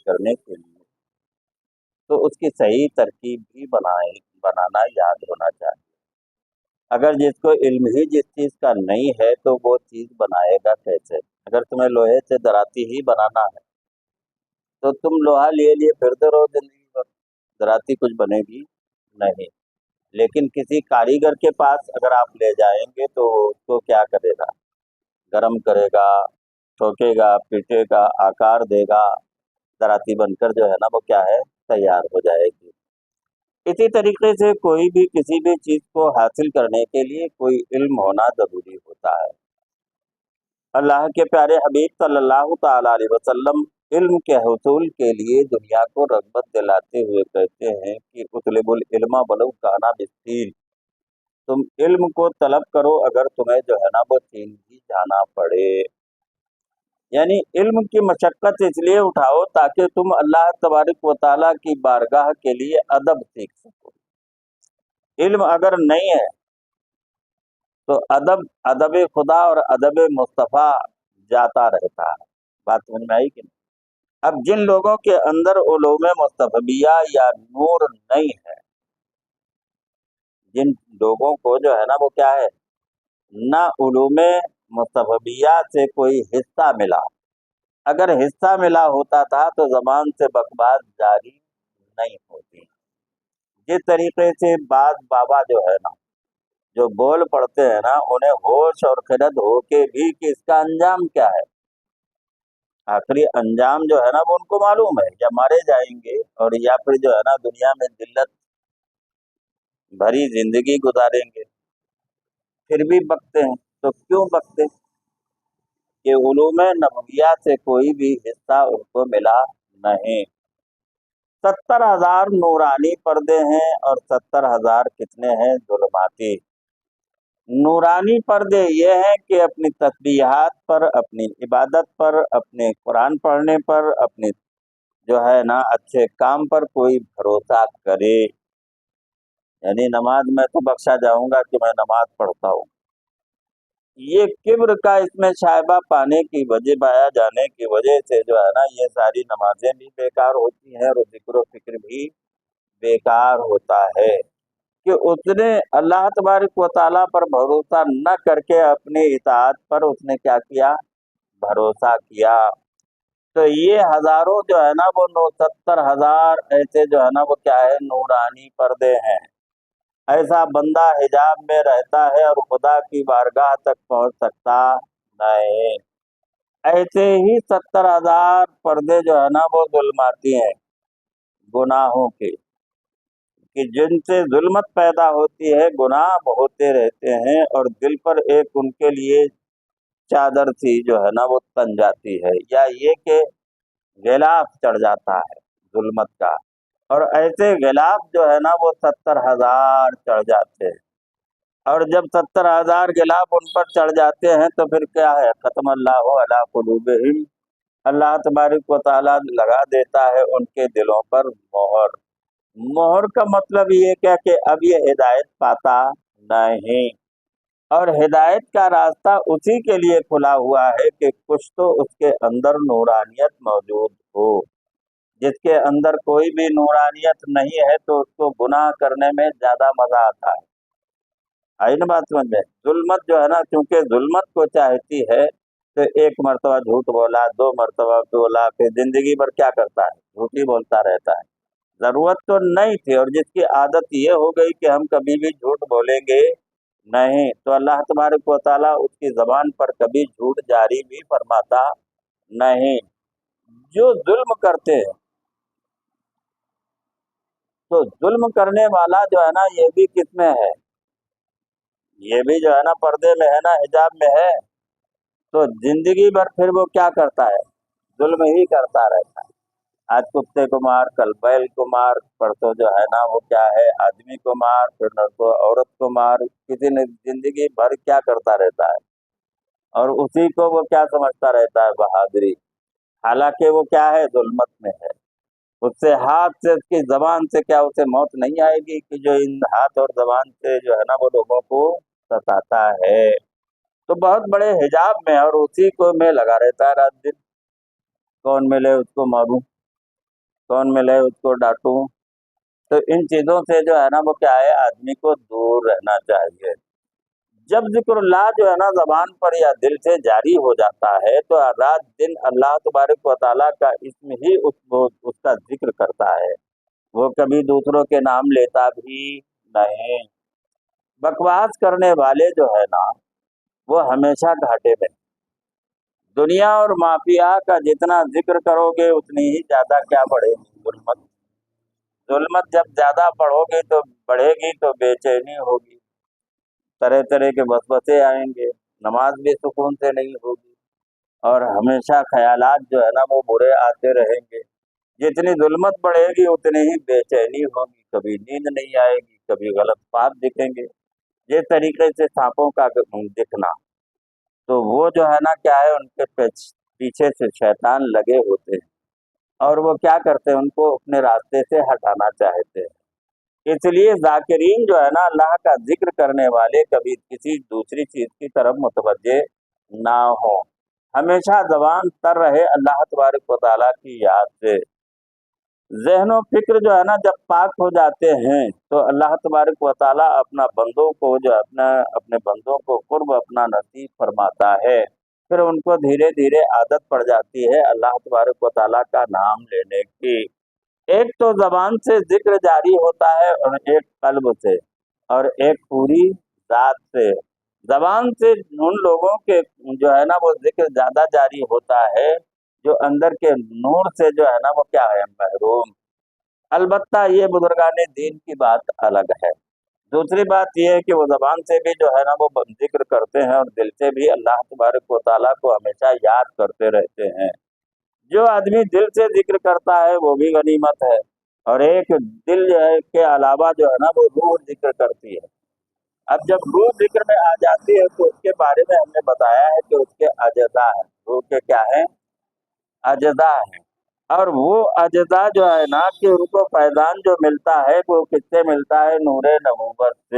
करने के लिए तो उसकी सही तरकीब भी बनाना याद होना चाहिए। अगर जिसको इल्म ही जिस चीज़ का नहीं है तो वो चीज़ बनाएगा कैसे? अगर तुम्हें लोहे से दराती ही बनाना है तो तुम लोहा लिए लिए फिरते रहो जिंदगी भर, दराती कुछ बनेगी नहीं। लेकिन किसी कारीगर के पास अगर आप ले जाएंगे तो उसको क्या करेगा? गरम करेगा, ठोकेगा, पीटेगा, आकार देगा, दराती बनकर जो है ना वो क्या है, तैयार हो जाएगी। इसी तरीके से कोई भी किसी भी चीज़ को हासिल करने के लिए कोई इल्म होना ज़रूरी होता है। अल्लाह के प्यारे हबीब सल्लल्लाहु ताला अलैहि वसल्लम इल्म के हुसूल के लिए दुनिया को रग़बत दिलाते हुए कहते हैं कि उतलिबुल इल्मा वलौ काना बिस्सीन, तुम इल्म को तलब करो अगर तुम्हें जो है ना वो चीन भी जाना पड़े। यानी इल्म की मशक्क़त इसलिए उठाओ ताकि तुम अल्लाह तबारक व तआला की बारगाह के लिए अदब सीख सको। इल्म अगर नहीं है तो अदब खुदा और अदब मुस्तफ़ा जाता रहता है। बात समझ में आई कि नहीं? अब जिन लोगों के अंदर उलूम मुस्तफ़बिया या नूर नहीं है, जिन लोगों को जो है ना वो क्या है, ना उलूम मुस्तफ़बिया से कोई हिस्सा मिला, अगर हिस्सा मिला होता था तो ज़बान से बकवास जारी नहीं होती। जिस तरीके से बाज बाबा जो है ना, जो बोल पड़ते हैं ना, उन्हें होश और खिरद हो के भी कि इसका अंजाम क्या है, आखिरी अंजाम जो है ना वो उनको मालूम है, या मारे जाएंगे और या फिर जो है ना दुनिया में जिल्लत भरी जिंदगी गुजारेंगे, फिर भी बकते हैं। तो क्यों बकते? कि उलूम नबविया से कोई भी हिस्सा उनको मिला नहीं। 70,000 नूरानी पर्दे हैं और 70,000 कितने हैं, जुल्माती। नूरानी पर्दे ये हैं कि अपनी तस्बीहात पर, अपनी इबादत पर, अपने कुरान पढ़ने पर, अपने जो है ना अच्छे काम पर कोई भरोसा करे। यानी नमाज में तो बख्शा जाऊंगा कि मैं नमाज पढ़ता हूँ, ये किब्र का इसमें शायबा पाने की वजह, पाया जाने की वजह से जो है ना ये सारी नमाजें भी बेकार होती हैं और जिक्र फिक्र भी बेकार होता है। कि उसने अल्लाह तबारक व तआला पर भरोसा न करके अपनी इताअत पर उसने क्या किया, भरोसा किया। तो ये हजारों जो है ना वो 70,000 ऐसे जो है ना वो क्या है, नूरानी पर्दे हैं। ऐसा बंदा हिजाब में रहता है और खुदा की बारगाह तक पहुंच सकता नहीं। ऐसे ही 70,000 पर्दे जो है ना वो जुल्माती हैं गुनाहों के, कि जिनसे जुल्मत पैदा होती है, गुनाह होते रहते हैं और दिल पर एक उनके लिए चादर सी जो है ना वो तन जाती है, या ये कि गिलाफ चढ़ जाता है जुल्मत का। और ऐसे गिलाफ जो है ना वो 70,000 चढ़ जाते हैं। और जब 70,000 गिलाफ उन पर चढ़ जाते हैं तो फिर क्या है, खत्म अल्लाह अला कुलूबिहिम, अल्लाह तबारक व तआला लगा देता है उनके दिलों पर मोहर। मोहर का मतलब ये क्या कि अब ये हिदायत पाता नहीं। और हिदायत का रास्ता उसी के लिए खुला हुआ है कि कुछ तो उसके अंदर नूरानियत मौजूद हो। जिसके अंदर कोई भी नूरानियत नहीं है तो उसको गुनाह करने में ज्यादा मजा आता है। आई ना बात समझ में? जुल्मत जो है ना, क्योंकि जुल्मत को चाहती है तो एक मर्तबा झूठ बोला, 2 मर्तबा बोला, फिर जिंदगी भर क्या करता है, झूठ ही बोलता रहता है। जरूरत तो नहीं थी, और जिसकी आदत ये हो गई कि हम कभी भी झूठ बोलेंगे नहीं, तो अल्लाह तबारक व तआला उसकी जबान पर कभी झूठ जारी भी फरमाता नहीं। जो जुल्म करते हैं, तो जुल्म करने वाला जो है ना ये भी किसमें है, ये भी जो है ना पर्दे में है ना, हिजाब में है। तो जिंदगी भर फिर वो क्या करता है, जुल्म ही करता रहता है। आज कुत्ते को मार, कल बैल को मार, परसों जो है ना वो क्या है, आदमी को मार, फिर नरसों औरत को मार। किसी ने जिंदगी भर क्या करता रहता है, और उसी को वो क्या समझता रहता है, बहादुरी। हालांकि वो क्या है, जुल्मत में है। उससे हाथ से, उसकी जबान से क्या उसे मौत नहीं आएगी कि जो इन हाथ और जबान से जो है ना वो लोगों को सताता है। तो बहुत बड़े हिजाब में और उसी को में लगा रहता है रात दिन, कौन मिले उसको मारूं, कौन मिले उसको डांटूं। तो इन चीजों से जो है ना वो क्या है, आदमी को दूर रहना चाहिए। जब जिक्रुल्लाह जो है ना जबान पर या दिल से जारी हो जाता है तो रात दिन अल्लाह तबारक व तआला का इसम ही उसका जिक्र करता है। वो कभी दूसरों के नाम लेता भी नहीं। बकवास करने वाले जो है ना वो हमेशा घाटे में। दुनिया और माफिया का जितना जिक्र करोगे उतनी ही ज्यादा क्या बढ़ेगी, जुल्मत। जुल्मत जब ज्यादा पढ़ोगे तो बढ़ेगी तो बेचैनी होगी, तरह तरह के वसवसे आएंगे, नमाज भी सुकून से नहीं होगी, और हमेशा ख्यालात जो है ना वो बुरे आते रहेंगे। जितनी जुल्मत बढ़ेगी उतनी ही बेचैनी होगी, कभी नींद नहीं आएगी, कभी गलत ख्वाब दिखेंगे। ये तरीके से सांपों का दिखना, तो वो जो है ना क्या है, उनके पीछे से शैतान लगे होते हैं और वो क्या करते हैं, उनको अपने रास्ते से हटाना चाहते हैं। इसलिए जाकिरीन जो है ना अल्लाह का जिक्र करने वाले कभी किसी दूसरी चीज की तरफ मुतवज्जे ना हो, हमेशा जबान तर रहे अल्लाह तबारक व तआला की याद से। ज़हनो फिक्र जो है ना जब पाक हो जाते हैं तो अल्लाह तबारक व तआला अपना बंदों को जो अपना अपने बंदों को कुर्ब अपना नसीब फरमाता है। फिर उनको धीरे धीरे आदत पड़ जाती है अल्लाह तबारक व तआला का नाम लेने की। एक तो जबान से जिक्र जारी होता है और एक कल्ब से, और एक पूरी जात से। जबान से उन लोगों के जो है ना वो जिक्र ज्यादा जारी होता है जो अंदर के नूर से जो है ना वो क्या है, महरूम। अलबत्ता ये बुजुर्गाने दीन की बात अलग है। दूसरी बात यह है कि वो जबान से भी जो है ना वो जिक्र करते हैं और दिल से भी अल्लाह तबारक व तआला को हमेशा याद करते रहते हैं। जो आदमी दिल से जिक्र करता है वो भी गनीमत है, और एक दिल जो है के अलावा जो है ना वो रूह जिक्र करती है। अब जब रूह जिक्र में आ जाती है तो उसके बारे में हमने बताया है कि उसके अजजा है, रूह के क्या है, अजजा है। और वो अजजा जो है ना कि उनको फैजान जो मिलता है वो किससे मिलता है, नूरे नबूवत से।